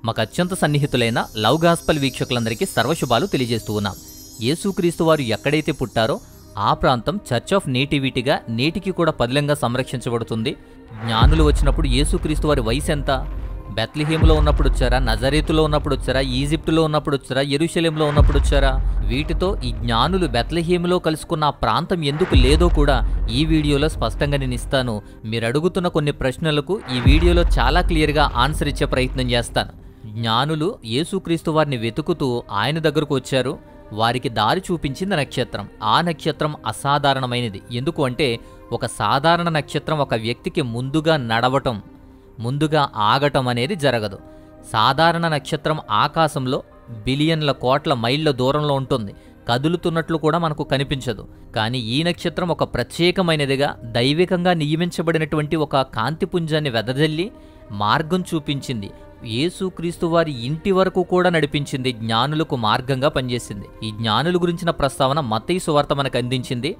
మాకు అత్యంత సన్నిహితులైన love gospel వీక్షకులందరికీ సర్వశుభాలు తెలియజేస్తూ ఉన్నాం. యేసుక్రీస్తు వారు ఎక్కడైతే పుట్టారో ఆ ప్రాంతం చర్చ్ ఆఫ్ నేటివిటీగా నేటికి కూడా పదిలంగా సంరక్షించబడుతుంది. జ్ఞానులు వచ్చినప్పుడు యేసుక్రీస్తు వారి వయసు ఎంత? బెత్లెహేములో ఉన్నప్పుడు వచ్చారా, నజరేతులో ఉన్నప్పుడు వచ్చారా, ఈజిప్టులో ఉన్నప్పుడు వచ్చారా, యెరూషలేంలో ఉన్నప్పుడు వచ్చారా? వీటితో ఈ జ్ఞానులు బెత్లెహేములో కలుసుకున్న ఆ ప్రాంతం ఎందుకు లేదో కూడా ఈ వీడియోలో స్పష్టంగా నేను ఇస్తాను. మీరు అడుగుతున్న కొన్ని ప్రశ్నలకు ఈ వీడియోలో చాలా క్లియర్గా ఆన్సర్ ఇచ్చే ప్రయత్నం చేస్తాను. జ్ఞానులు యేసుక్రీస్తు వారిని వెతుకుతూ ఆయన దగ్గరకు వచ్చారు. వారికి దారి చూపించింది నక్షత్రం. ఆ నక్షత్రం అసాధారణమైనది. ఎందుకు అంటే ఒక సాధారణ నక్షత్రం ఒక వ్యక్తికి ముందుగా నడవటం, ముందుగా ఆగటం అనేది జరగదు. సాధారణ నక్షత్రం ఆకాశంలో బిలియన్ల కోట్ల మైళ్ళ దూరంలో ఉంటుంది. కదులుతున్నట్లు కూడా మనకు కనిపించదు. కానీ ఈ నక్షత్రం ఒక ప్రత్యేకమైనదిగా దైవికంగా నియమించబడినటువంటి ఒక కాంతిపుంజాన్ని వెదజల్లి మార్గం చూపించింది. యేసుక్రీస్తు వారి ఇంటి వరకు కూడా నడిపించింది. జ్ఞానులకు మార్గంగా పనిచేసింది. ఈ జ్ఞానుల గురించిన ప్రస్తావన మత్తయి సువార్త మనకు అందించింది.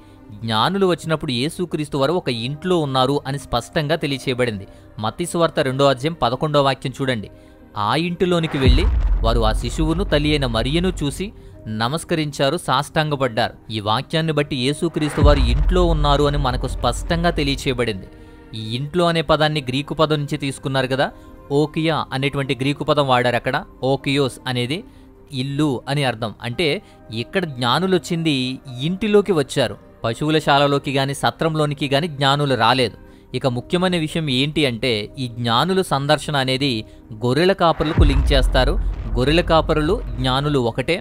జ్ఞానులు వచ్చినప్పుడు యేసుక్రీస్తు వారు ఒక ఇంట్లో ఉన్నారు అని స్పష్టంగా తెలియచేయబడింది. మత్తయి సువార్త 2వ అధ్యాయం 11వ వాక్యం చూడండి. ఆ ఇంటిలోనికి వెళ్ళి వారు ఆ శిశువును తల్లి అయిన మరియను చూసి నమస్కరించారు, సాష్టాంగపడ్డారు. ఈ వాక్యాన్ని బట్టి యేసుక్రీస్తు వారు ఇంట్లో ఉన్నారు అని మనకు స్పష్టంగా తెలియచేయబడింది. ఈ ఇంట్లో అనే పదాన్ని గ్రీకు పదం నుంచి తీసుకున్నారు కదా. ఓకియా అనేటువంటి గ్రీకు పదం వాడారు అక్కడ. ఓకియోస్ అనేది ఇల్లు అని అర్థం. అంటే ఇక్కడ జ్ఞానులు వచ్చింది ఇంటిలోకి వచ్చారు. పశువుల శాలలోకి గాని సత్రంలోనికి గాని జ్ఞానులు రాలేదు. ఇక ముఖ్యమైన విషయం ఏంటి అంటే ఈ జ్ఞానుల సందర్శన అనేది గొర్రెల కాపరులకు లింక్ చేస్తారు. గొర్రెల కాపరులు జ్ఞానులు ఒకటే.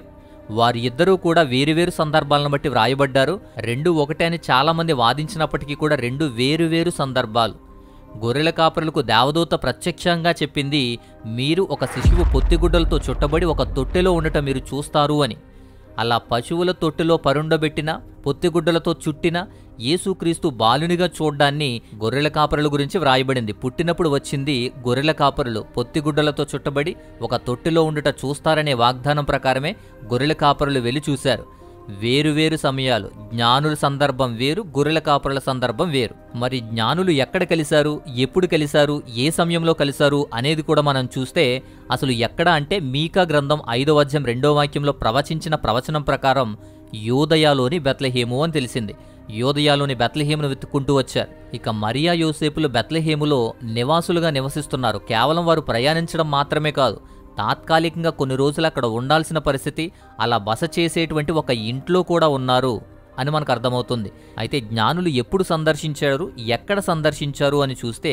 వారి ఇద్దరూ కూడా వేరువేరు సందర్భాలను బట్టి వ్రాయబడ్డారు. రెండు ఒకటే అని చాలామంది వాదించినప్పటికీ కూడా రెండు వేరువేరు సందర్భాలు. గొర్రెల కాపరులకు దేవదూత ప్రత్యక్షంగా చెప్పింది, మీరు ఒక శిశువు పొత్తిగుడ్డలతో చుట్టబడి ఒక తొట్టెలో ఉండటం మీరు చూస్తారు అని. అలా పశువుల తొట్టెలో పరుండబెట్టిన పొత్తిగుడ్డలతో చుట్టిన యేసుక్రీస్తు బాలునిగా చూడ్డాన్ని గొర్రెల కాపరుల గురించి వ్రాయబడింది. పుట్టినప్పుడు వచ్చింది గొర్రెల కాపరులు పొత్తిగుడ్డలతో చుట్టబడి ఒక తొట్టెలో ఉండుట చూస్తారనే వాగ్దానం ప్రకారమే గొర్రెల కాపరులు వెళ్ళి చూశారు. వేరువేరు సమయాలు. జ్ఞానుల సందర్భం వేరు, గొర్రెల కాపరుల సందర్భం వేరు. మరి జ్ఞానులు ఎక్కడ కలిశారు, ఎప్పుడు కలిశారు, ఏ సమయంలో కలిశారు అనేది కూడా మనం చూస్తే అసలు ఎక్కడ అంటే మీకా గ్రంథం 5వ అధ్యాయం 2వ వాక్యంలో ప్రవచించిన ప్రవచనం ప్రకారం యూదయలోని బెత్లెహేము అని తెలిసింది. యూదయలోని బెత్లెహేమును వెతుక్కుంటూ వచ్చారు. ఇక మరియా యోసేపులు బెత్లెహేములో నివాసులుగా నివసిస్తున్నారు. కేవలం వారు ప్రయాణించడం మాత్రమే కాదు, తాత్కాలికంగా కొన్ని రోజులు అక్కడ ఉండాల్సిన పరిస్థితి, అలా బస చేసేటువంటి ఒక ఇంట్లో కూడా ఉన్నారు అని మనకు అర్థమవుతుంది. అయితే జ్ఞానులు ఎప్పుడు సందర్శించారు, ఎక్కడ సందర్శించారు అని చూస్తే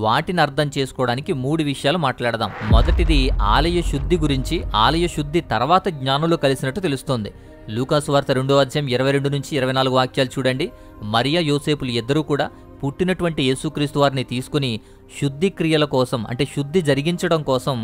వాటిని అర్థం చేసుకోవడానికి 3 విషయాలు మాట్లాడదాం. మొదటిది ఆలయ శుద్ధి గురించి. ఆలయ శుద్ధి తర్వాత జ్ఞానులు కలిసినట్టు తెలుస్తోంది. లూకాసు వార్త 2వ అధ్యాయం 22 నుంచి 24 వాక్యాలు చూడండి. మరియా యోసేపులు ఇద్దరూ కూడా పుట్టినటువంటి యేసుక్రీస్తు వారిని తీసుకుని శుద్ధి క్రియల కోసం, అంటే శుద్ధి జరిగించడం కోసం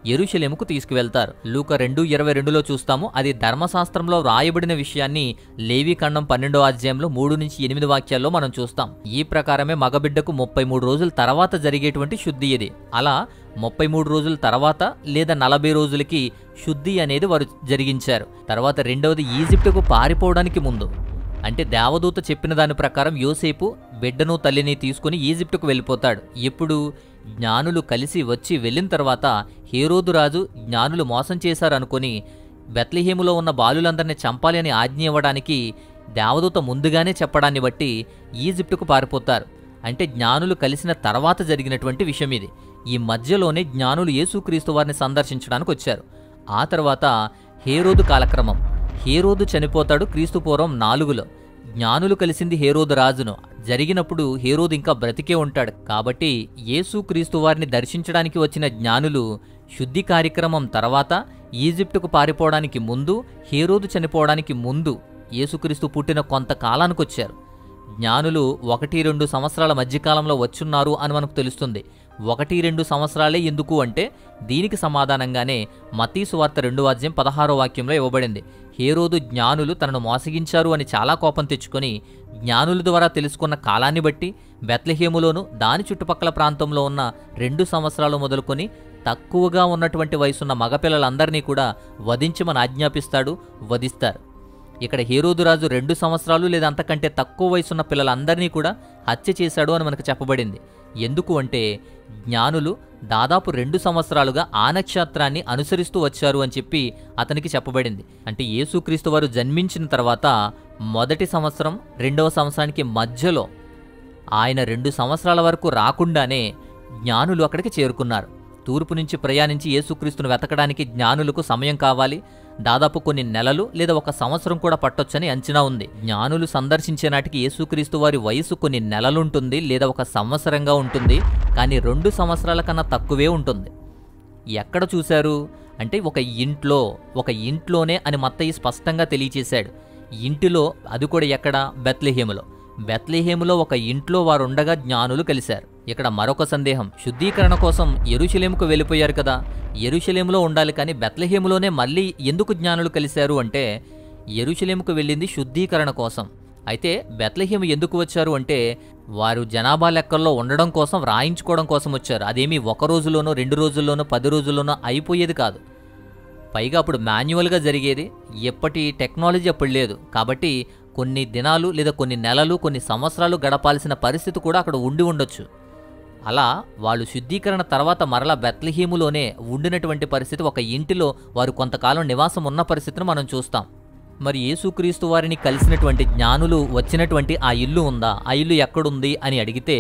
యెరూషలేముకు తీసుకువెళ్తారు. లూకా 2:22లో చూస్తాము. అది ధర్మశాస్త్రంలో రాయబడిన విషయాన్ని లేవీకాండం 12వ అధ్యాయంలో 3 నుంచి 8 వాక్యాల్లో మనం చూస్తాం. ఈ ప్రకారమే మగబిడ్డకు 33 రోజుల తర్వాత జరిగేటువంటి శుద్ధి ఇది. అలా 33 రోజుల తర్వాత లేదా 40 రోజులకి శుద్ధి అనేది వారు జరిగించారు. తర్వాత రెండవది ఈజిప్టుకు పారిపోవడానికి ముందు, అంటే దేవదూత చెప్పిన దాని ప్రకారం యోసేపు బిడ్డను తల్లిని తీసుకుని ఈజిప్టుకు వెళ్ళిపోతాడు. ఎప్పుడు? జ్ఞానులు కలిసి వచ్చి వెళ్ళిన తర్వాత హేరోదు రాజు జ్ఞానులు మోసం చేశారనుకొని బెత్లెహేములో ఉన్న బాలులందరినీ చంపాలి అని ఆజ్ఞ ఇవ్వడానికి దేవదూత ముందుగానే చెప్పడాన్ని బట్టి ఈజిప్టుకు పారిపోతారు. అంటే జ్ఞానులు కలిసిన తర్వాత జరిగినటువంటి విషయం ఇది. ఈ మధ్యలోనే జ్ఞానులు యేసుక్రీస్తు వారిని సందర్శించడానికి వచ్చారు. ఆ తర్వాత హేరోదు కాలక్రమం. హేరోదు చనిపోతాడు క్రీస్తు పూర్వం 4లో. జ్ఞానులు కలిసింది హేరోదు రాజును. జరిగినప్పుడు హేరోదు ఇంకా బ్రతికే ఉంటాడు. కాబట్టి యేసుక్రీస్తు వారిని దర్శించడానికి వచ్చిన జ్ఞానులు శుద్ధి కార్యక్రమం తర్వాత, ఈజిప్టుకు పారిపోవడానికి ముందు, హేరోదు చనిపోవడానికి ముందు, యేసుక్రీస్తు పుట్టిన కొంతకాలానికి వచ్చారు. జ్ఞానులు 1-2 సంవత్సరాల మధ్యకాలంలో వచ్చున్నారు అని మనకు తెలుస్తుంది. 1-2 సంవత్సరాలే ఎందుకు అంటే దీనికి సమాధానంగానే మత్తయి సువార్త 2వ అధ్యాయం 16వ వాక్యంలో ఇవ్వబడింది. హేరోదు జ్ఞానులు తనను మోసగించారు అని చాలా కోపం తెచ్చుకొని జ్ఞానుల ద్వారా తెలుసుకున్న కాలాన్ని బట్టి బెత్లెహేములోను దాని చుట్టుపక్కల ప్రాంతంలో ఉన్న 2 సంవత్సరాలు మొదలుకొని తక్కువగా ఉన్నటువంటి వయసున్న మగపిల్లలందరినీ కూడా వధించమని ఆజ్ఞాపిస్తాడు, వధిస్తారు. ఇక్కడ హేరోదు రాజు 2 సంవత్సరాలు లేదా అంతకంటే తక్కువ వయసున్న పిల్లలందరినీ కూడా హత్య చేశాడు అని మనకు చెప్పబడింది. ఎందుకు అంటే జ్ఞానులు దాదాపు 2 సంవత్సరాలుగా ఆ నక్షత్రాన్ని అనుసరిస్తూ వచ్చారు అని చెప్పి అతనికి చెప్పబడింది. అంటే యేసుక్రీస్తు వారు జన్మించిన తర్వాత మొదటి సంవత్సరం 2వ సంవత్సరానికి మధ్యలో ఆయన 2 సంవత్సరాల వరకు రాకుండానే జ్ఞానులు అక్కడికి చేరుకున్నారు. తూర్పు నుంచి ప్రయాణించి యేసుక్రీస్తును వెతకడానికి జ్ఞానులకు సమయం కావాలి. దాదాపు కొన్ని నెలలు లేదా 1 సంవత్సరం కూడా పట్టొచ్చని అంచనా ఉంది. జ్ఞానులు సందర్శించే నాటికి యేసుక్రీస్తు వారి వయసు కొన్ని నెలలుంటుంది లేదా 1 సంవత్సరంగా ఉంటుంది. కానీ 2 సంవత్సరాల కన్నా తక్కువే ఉంటుంది. ఎక్కడ చూశారు అంటే ఒక ఇంట్లోనే అని మత్తయి స్పష్టంగా తెలియచేశాడు. ఇంటిలో, అది కూడా ఎక్కడ? బెత్లెహేములో ఒక ఇంట్లో వారుండగా జ్ఞానులు కలిశారు. ఇక్కడ మరొక సందేహం, శుద్ధీకరణ కోసం యెరూషలేముకు వెళ్ళిపోయారు కదా, యెరూషలేములో ఉండాలి కానీ బెత్లెహేములోనే మళ్ళీ ఎందుకు జ్ఞానులు కలిశారు అంటే యెరూషలేముకు వెళ్ళింది శుద్ధీకరణ కోసం. అయితే బెత్లెహేము ఎందుకు వచ్చారు అంటే వారు జనాభా లెక్కల్లో ఉండడం కోసం, రాయించుకోవడం కోసం వచ్చారు. అదేమీ 1 రోజులోనో 2 రోజుల్లోనో 10 రోజుల్లోనో అయిపోయేది కాదు. పైగా అప్పుడు మాన్యువల్గా జరిగేది. ఎప్పటి టెక్నాలజీ అప్పుడు లేదు. కాబట్టి కొన్ని దినాలు లేదా కొన్ని నెలలు, కొన్ని సంవత్సరాలు గడపాల్సిన పరిస్థితి కూడా అక్కడ ఉండి ఉండొచ్చు. అలా వాళ్ళు శుద్ధీకరణ తర్వాత మరలా బెత్లెహేములోనే ఉండినటువంటి పరిస్థితి, ఒక ఇంటిలో వారు కొంతకాలం నివాసం ఉన్న పరిస్థితిని మనం చూస్తాం. మరి యేసుక్రీస్తు వారిని కలిసినటువంటి జ్ఞానులు వచ్చినటువంటి ఆ ఇల్లు ఉందా, ఆ ఇల్లు ఎక్కడుంది అని అడిగితే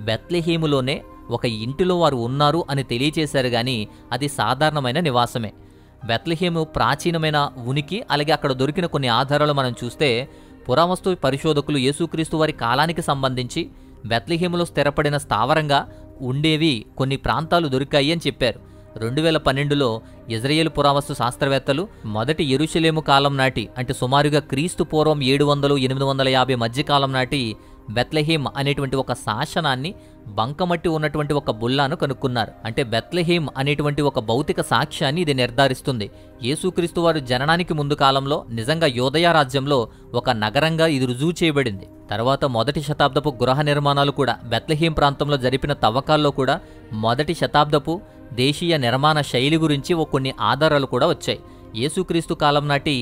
బెత్లెహేములోనే ఒక ఇంటిలో వారు ఉన్నారు అని తెలియచేశారు. కానీ అది సాధారణమైన నివాసమే. బెత్లెహేము ప్రాచీనమైన ఉనికి, అలాగే అక్కడ దొరికిన కొన్ని ఆధారాలు మనం చూస్తే పురావస్తు పరిశోధకులు యేసుక్రీస్తు వారి కాలానికి సంబంధించి బెత్లెహేములో స్థిరపడిన స్థావరంగా ఉండేవి కొన్ని ప్రాంతాలు దొరికాయి అని చెప్పారు. 2012లో ఇజ్రాయేలు పురావస్తు శాస్త్రవేత్తలు మొదటి యెరూషలేము కాలం నాటి, అంటే సుమారుగా క్రీస్తు పూర్వం 700-850 మధ్యకాలం నాటి బెత్లెహేమ్ అనేటువంటి ఒక శాసనాన్ని, బంకమట్టి ఉన్నటువంటి ఒక బుల్లాను కనుక్కున్నారు. అంటే బెత్లెహేమ్ అనేటువంటి ఒక భౌతిక సాక్ష్యాన్ని ఇది నిర్ధారిస్తుంది. యేసుక్రీస్తు వారు జననానికి ముందు కాలంలో నిజంగా యోదయ రాజ్యంలో ఒక నగరంగా ఇది రుజువు చేయబడింది. తర్వాత మొదటి శతాబ్దపు గృహ నిర్మాణాలు కూడా, బెత్లెహేమ్ ప్రాంతంలో జరిపిన తవ్వకాల్లో కూడా మొదటి శతాబ్దపు దేశీయ నిర్మాణ శైలి గురించి కొన్ని ఆధారాలు కూడా వచ్చాయి. యేసుక్రీస్తు కాలం నాటి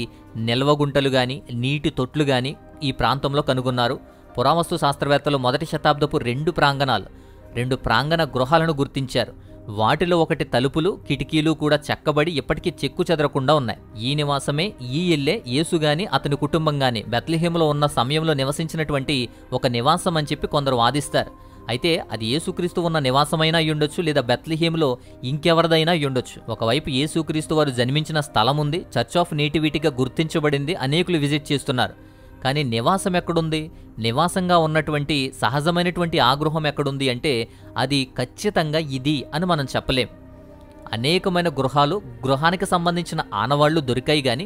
నిల్వగుంటలు గాని, నీటి తొట్లు గాని ఈ ప్రాంతంలో కనుగొన్నారు. పురావస్తు శాస్త్రవేత్తలు మొదటి శతాబ్దపు 2 ప్రాంగణ గృహాలను గుర్తించారు. వాటిలో ఒకటి తలుపులు, కిటికీలు కూడా చెక్కబడి ఇప్పటికీ చెక్కు చెదరకుండా ఉన్నాయి. ఈ నివాసమే, ఈ ఇల్లే యేసుగాని అతని కుటుంబంగాని బెత్లెహేములో ఉన్న సమయంలో నివసించినటువంటి ఒక నివాసం అని చెప్పి కొందరు వాదిస్తారు. అయితే అది యేసుక్రీస్తు ఉన్న నివాసమైనా అయ్యుండొచ్చు, లేదా బెత్లెహేములో ఇంకెవరిదైనా అయ్యుండొచ్చు. ఒకవైపు యేసుక్రీస్తు వారు జన్మించిన స్థలం ఉంది, చర్చ్ ఆఫ్ నేటివిటీగా గుర్తించబడింది, అనేకులు విజిట్ చేస్తున్నారు. కానీ నివాసం ఎక్కడుంది? నివాసంగా ఉన్నటువంటి సహజమైనటువంటి ఆ గృహం ఎక్కడుంది అంటే అది ఖచ్చితంగా ఇది అని మనం చెప్పలేం. అనేకమైన గృహానికి సంబంధించిన ఆనవాళ్లు దొరికాయి, కానీ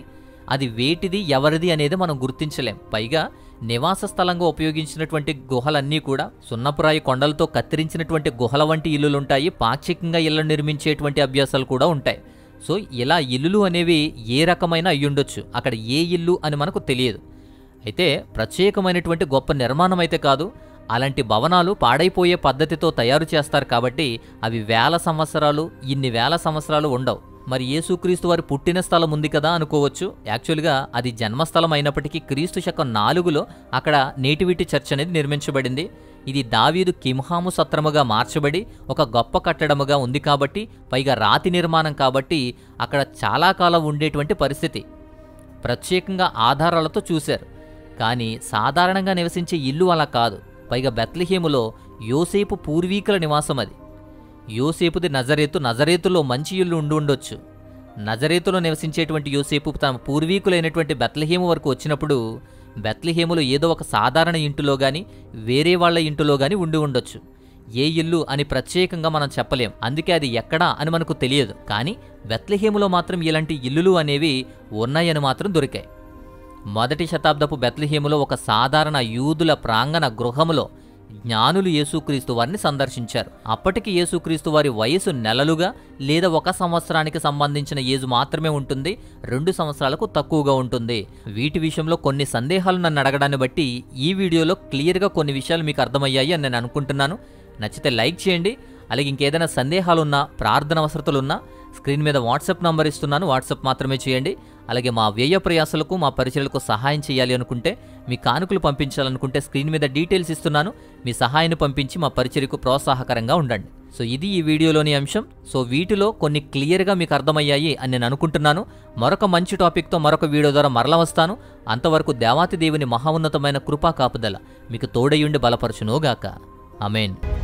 అది వేటిది ఎవరిది అనేది మనం గుర్తించలేం. పైగా నివాస స్థలంగా ఉపయోగించినటువంటి గుహలన్నీ కూడా సున్నపురాయి కొండలతో కత్తిరించినటువంటి గుహల వంటి ఇల్లులుంటాయి. పాక్షికంగా ఇళ్లను నిర్మించేటువంటి అభ్యాసాలు కూడా ఉంటాయి. సో ఇలా ఇల్లులు అనేవి ఏ రకమైన అయ్యుండొచ్చు, అక్కడ ఏ ఇల్లు అని మనకు తెలియదు. అయితే ప్రత్యేకమైనటువంటి గొప్ప నిర్మాణం అయితే కాదు. అలాంటి భవనాలు పాడైపోయే పద్ధతితో తయారు చేస్తారు కాబట్టి అవి ఇన్ని వేల సంవత్సరాలు ఉండవు. మరి యేసుక్రీస్తు వారు పుట్టిన స్థలం ఉంది కదా అనుకోవచ్చు. యాక్చువల్గా అది జన్మస్థలం అయినప్పటికీ క్రీస్తు శకం 4లో అక్కడ నేటివిటీ చర్చ్ అనేది నిర్మించబడింది. ఇది దావీదు కింహాము సత్రముగా మార్చబడి ఒక గొప్ప కట్టడముగా ఉంది కాబట్టి, పైగా రాతి నిర్మాణం కాబట్టి అక్కడ చాలా కాలం ఉండేటువంటి పరిస్థితి ప్రత్యేకంగా ఆధారాలతో చూశారు. కానీ సాధారణంగా నివసించే ఇల్లు అలా కాదు. పైగా బెత్లెహేములో యోసేపు పూర్వీకుల నివాసం అది. యోసేపుది నజరేతులో మంచి ఇల్లు ఉండొచ్చు. నజరేతులో నివసించేటువంటి యోసేపు తమ పూర్వీకులైనటువంటి బెత్లెహేము వరకు వచ్చినప్పుడు బెత్లెహేములో ఏదో ఒక సాధారణ ఇంటిలో గాని, వేరే వాళ్ల ఇంటిలో గాని ఉండొచ్చు. ఏ ఇల్లు అని ప్రత్యేకంగా మనం చెప్పలేం. అందుకే అది ఎక్కడా అని మనకు తెలియదు. కానీ బెత్లెహేములో మాత్రం ఇలాంటి ఇల్లులు అనేవి ఉన్నాయని మాత్రం దొరికాయి. మొదటి శతాబ్దపు బెత్లెహేములో ఒక సాధారణ యూదుల ప్రాంగణ గృహములో జ్ఞానులు యేసుక్రీస్తు వారిని సందర్శించారు. అప్పటికి యేసుక్రీస్తు వారి వయసు నెలలుగా లేదా 1 సంవత్సరానికి సంబంధించిన ఏజ్ మాత్రమే ఉంటుంది, 2 సంవత్సరాలకు తక్కువగా ఉంటుంది. వీటి విషయంలో కొన్ని సందేహాలు నన్ను అడగడాన్ని బట్టి ఈ వీడియోలో క్లియర్గా కొన్ని విషయాలు మీకు అర్థమయ్యాయి అని నేను అనుకుంటున్నాను. నచ్చితే లైక్ చేయండి. అలాగే ఇంకేదైనా సందేహాలున్నా, ప్రార్థన అవసరతలున్నా స్క్రీన్ మీద వాట్సాప్ నంబర్ ఇస్తున్నాను, వాట్సాప్ మాత్రమే చేయండి. అలాగే మా వ్యయ ప్రయాసలకు మా పరిచర్యలకు సహాయం చేయాలి అనుకుంటే, మీ కానుకలు పంపించాలనుకుంటే స్క్రీన్ మీద డీటెయిల్స్ ఇస్తున్నాను. మీ సహాయాన్ని పంపించి మా పరిచర్యకు ప్రోత్సాహకరంగా ఉండండి. సో ఇది ఈ వీడియోలోని అంశం. సో వీటిలో కొన్ని క్లియర్గా మీకు అర్థమయ్యాయి అని నేను అనుకుంటున్నాను. మరొక మంచి టాపిక్తో మరొక వీడియో ద్వారా మరల వస్తాను. అంతవరకు దేవాతి దేవుని మహోన్నతమైన కృపా కాపుదల మీకు తోడయుండి బలపరచునోగాక. ఆమేన్.